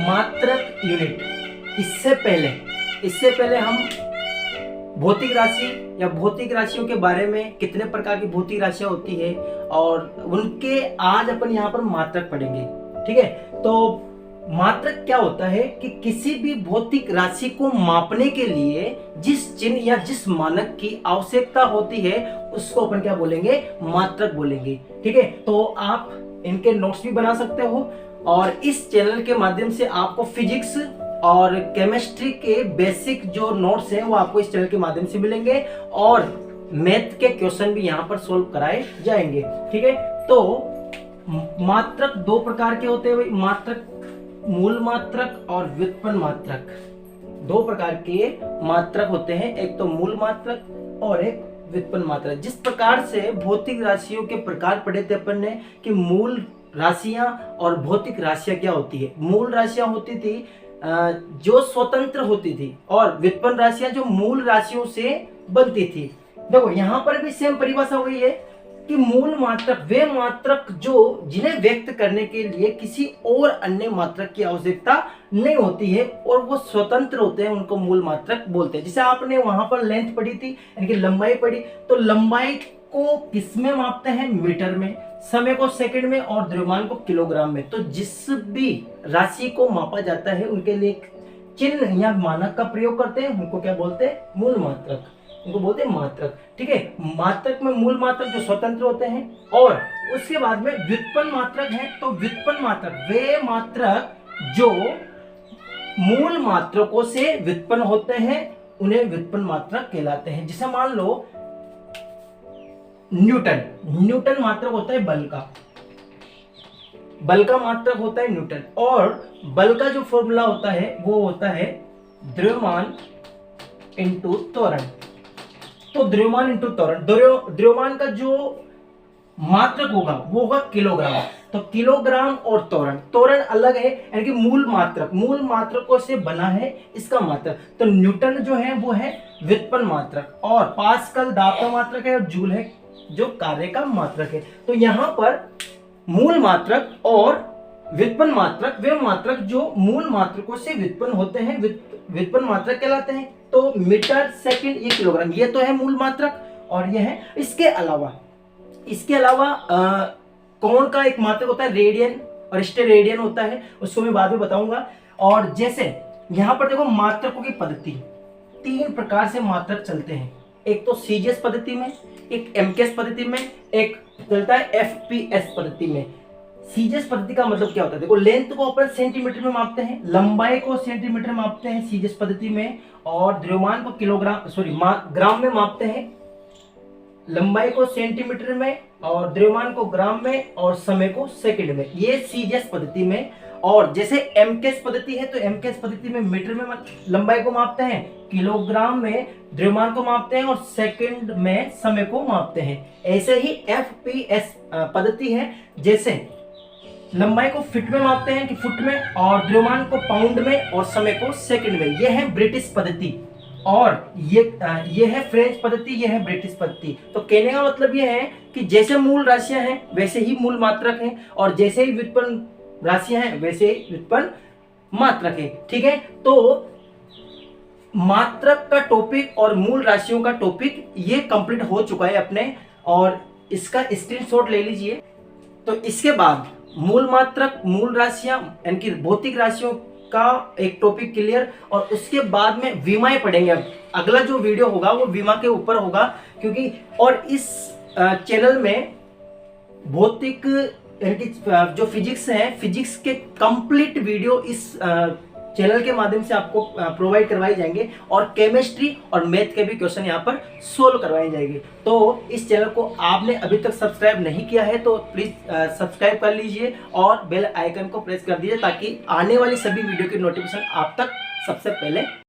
मात्रक यूनिट। इससे पहले हम भौतिक राशि या भौतिक राशियों के बारे में, कितने प्रकार की भौतिक राशियां होती है और उनके आज अपन यहाँ पर मात्रक पढ़ेंगे। ठीक है, तो मात्रक क्या होता है कि किसी भी भौतिक राशि को मापने के लिए जिस चिन्ह या जिस मानक की आवश्यकता होती है उसको अपन क्या बोलेंगे, मात्रक बोलेंगे। ठीक है, तो आप इनके नोट्स भी बना सकते हो और इस चैनल के माध्यम से आपको फिजिक्स और केमिस्ट्री के बेसिक जो नोट्स हैं वो आपको इस चैनल के माध्यम से मिलेंगे और मैथ के क्वेश्चन भी यहाँ पर सोल्व कराए जाएंगे। ठीक है, तो मात्रक दो प्रकार के होते हैं, मात्रक, मूल मात्रक और व्युत्पन्न मात्रक। दो प्रकार के मात्रक होते हैं, एक तो मूल मात्रक और एक व्युत्पन्न मात्रक। जिस प्रकार से भौतिक राशियों के प्रकार पढ़े थे अपन ने कि मूल राशियां और भौतिक राशियां क्या होती है। मूल राशियां होती थी जो स्वतंत्र होती थी और व्युत्पन्न राशियां जो मूल राशियों से बनती थी। देखो यहाँ पर भी सेम परिभाषा हुई है कि मूल मात्रक वे मात्रक जो जिन्हें व्यक्त करने के लिए किसी और अन्य मात्रक की आवश्यकता नहीं होती है और वो स्वतंत्र होते हैं, उनको मूल मात्रक बोलते हैं। जैसे आपने वहां पर लेंथ पढ़ी थी, यानी कि लंबाई पढ़ी, तो लंबाई को किस में मापते हैं, मीटर में, समय को सेकंड में और द्रव्यमान को किलोग्राम में। तो जिस भी राशि को मापा जाता है उनके लिए चिन्ह या मानक का प्रयोग करते हैं, उनको क्या बोलते हैं, मूल मात्रक, उनको बोलते हैं मात्रक। ठीक है, मात्रक में मूल मात्रक जो स्वतंत्र होते हैं और उसके बाद में व्युत्पन्न मात्रक है। तो व्युत्पन्न मात्रक वे मात्रक जो मूल मात्रकों से व्युत्पन्न होते हैं उन्हें व्युत्पन्न मात्रक कहलाते हैं। जैसे मान लो न्यूटन मात्रक होता है बल का मात्रक होता है न्यूटन, और बल का जो फॉर्मूला होता है वो होता है द्रव्यमान इंटू त्वरण। तो द्रव्यमान इंटू त्वरण, द्रव्यमान का जो मात्रक होगा वो होगा किलोग्राम। तो किलोग्राम और त्वरण अलग है, यानी कि मूल मात्रकों से बना है इसका मात्रक। तो न्यूटन जो है वो है व्युत्पन्न मात्रक और पास्कल दाब का मात्रक है और जूल है जो कार्य का मात्रक है। तो यहाँ पर मूल मात्रक और व्युत्पन्न मात्रक वे मात्रक जो मूल मात्रकों से व्युत्पन्न होते हैं व्युत्पन्न मात्रक कहलाते हैं। तो मीटर, सेकंड, ये किलोग्राम, ये तो है मूल मात्रक और ये है। इसके अलावा कोण का एक मात्रक होता है रेडियन और स्टेरेडियन होता है, उसको मैं बाद में बताऊंगा। और जैसे यहाँ पर देखो मात्रकों की पद्धति, तीन प्रकार से मात्रक चलते हैं, एक तो सीजीएस पद्धति में, एक एमकेएस पद्धति में, एक चलता है एफपीएस पद्धति में। सीजीएस पद्धति का मतलब क्या होता है, देखो लेंथ को अपन सेंटीमीटर में मापते हैं, लंबाई को सेंटीमीटर में मापते हैं सीजीएस पद्धति में, और द्रव्यमान को ग्राम में मापते हैं। लंबाई को सेंटीमीटर में और द्रव्यमान को ग्राम में और समय को सेकंड में, ये सीजीएस पद्धति में। और जैसे एमकेएस पद्धति है तो एमकेएस पद्धति में मीटर में लंबाई को मापते हैं, किलोग्राम में द्रव्यमान को मापते हैं और सेकंड में समय को मापते हैं। ऐसे ही एफपीएस पद्धति है, जैसे लंबाई को फीट में मापते हैं कि फुट में, और द्रव्यमान को पाउंड में और समय को सेकंड में। यह है ब्रिटिश पद्धति और ये है फ्रेंच पद्धति, ये है ब्रिटिश पद्धति। तो कहने का मतलब ये है कि जैसे मूल राशियां हैं वैसे ही मूल मात्रक हैं और जैसे ही व्युत्पन्न राशियां हैं वैसे ही व्युत्पन्न मात्रक है। ठीक है, तो मात्रक का टॉपिक और मूल राशियों का टॉपिक ये कंप्लीट हो चुका है अपने, और इसका स्क्रीनशॉट ले लीजिए। तो इसके बाद मूल मात्रक, मूल राशियां यानी कि भौतिक राशियों का एक टॉपिक क्लियर, और उसके बाद में विमाएं पढ़ेंगे। अब अगला जो वीडियो होगा वो विमा के ऊपर होगा, क्योंकि और इस चैनल में भौतिक यानी कि जो फिजिक्स है, फिजिक्स के कंप्लीट वीडियो इस चैनल के माध्यम से आपको प्रोवाइड करवाए जाएंगे और केमिस्ट्री और मैथ के भी क्वेश्चन यहाँ पर सोल्व करवाए जाएंगे। तो इस चैनल को आपने अभी तक सब्सक्राइब नहीं किया है तो प्लीज सब्सक्राइब कर लीजिए और बेल आइकन को प्रेस कर दीजिए ताकि आने वाली सभी वीडियो की नोटिफिकेशन आप तक सबसे पहले